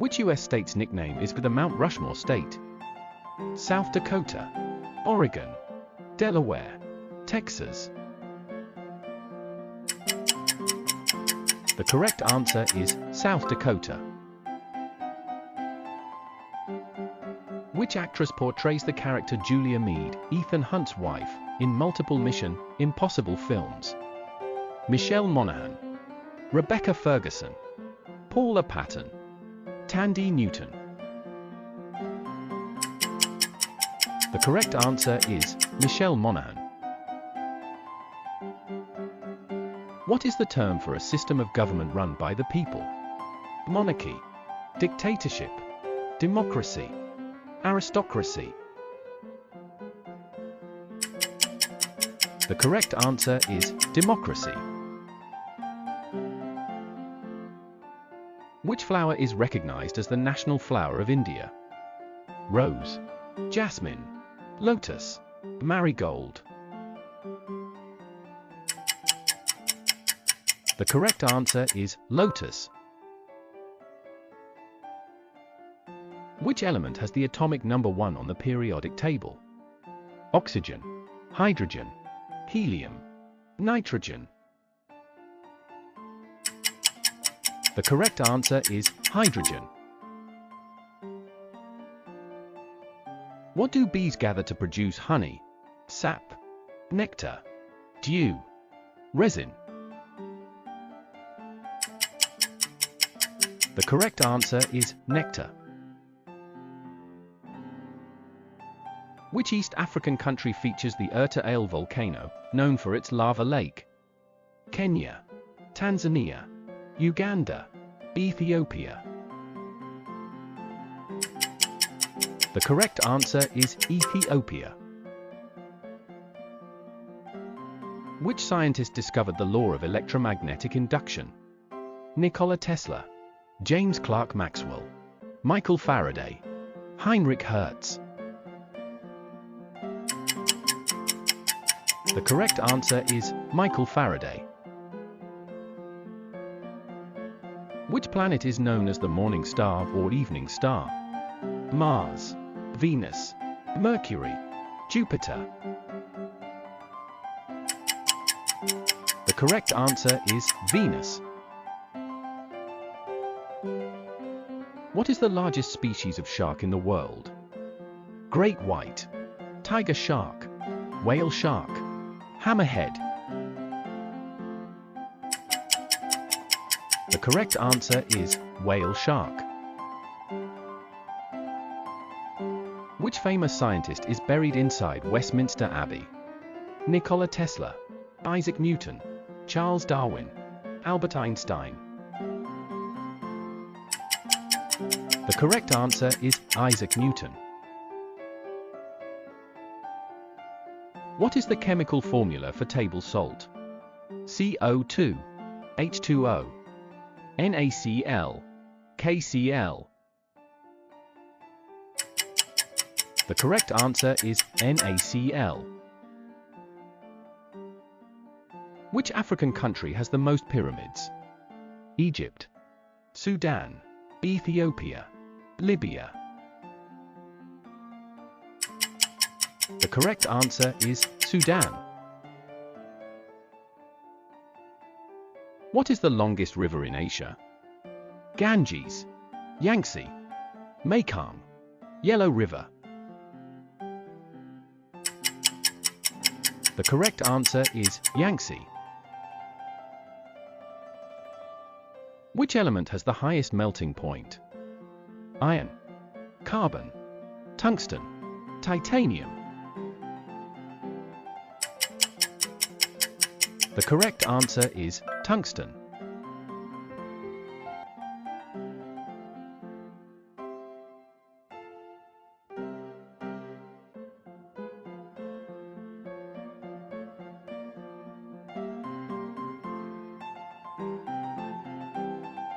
Which US state's nickname is for the Mount Rushmore state? South Dakota, Oregon, Delaware, Texas. The correct answer is South Dakota. Which actress portrays the character Julia Meade, Ethan Hunt's wife, in multiple Mission: Impossible films? Michelle Monaghan, Rebecca Ferguson, Paula Patton, Tandy Newton. The correct answer is Michelle Monaghan. What is the term for a system of government run by the people? Monarchy, dictatorship, democracy, aristocracy. The correct answer is democracy. Which flower is recognized as the national flower of India? Rose, jasmine, lotus, marigold. The correct answer is lotus. Which element has the atomic number 1 on the periodic table? Oxygen, hydrogen, helium, nitrogen. The correct answer is hydrogen. What do bees gather to produce honey? Sap, nectar, dew, resin. The correct answer is nectar. Which East African country features the Erta Ale volcano, known for its lava lake? Kenya, Tanzania, Uganda, Ethiopia. The correct answer is Ethiopia. Which scientist discovered the law of electromagnetic induction? Nikola Tesla, James Clerk Maxwell, Michael Faraday, Heinrich Hertz. The correct answer is Michael Faraday. Which planet is known as the morning star or evening star? Mars, Venus, Mercury, Jupiter. The correct answer is Venus. What is the largest species of shark in the world? Great white, tiger shark, whale shark, hammerhead. The correct answer is whale shark. Which famous scientist is buried inside Westminster Abbey? Nikola Tesla, Isaac Newton, Charles Darwin, Albert Einstein. The correct answer is Isaac Newton. What is the chemical formula for table salt? CO2, H2O, NaCl, KCl. The correct answer is NaCl. Which African country has the most pyramids? Egypt, Sudan, Ethiopia, Libya. The correct answer is Sudan. What is the longest river in Asia? Ganges, Yangtze, Mekong, Yellow River. The correct answer is Yangtze. Which element has the highest melting point? Iron, carbon, tungsten, titanium. The correct answer is tungsten.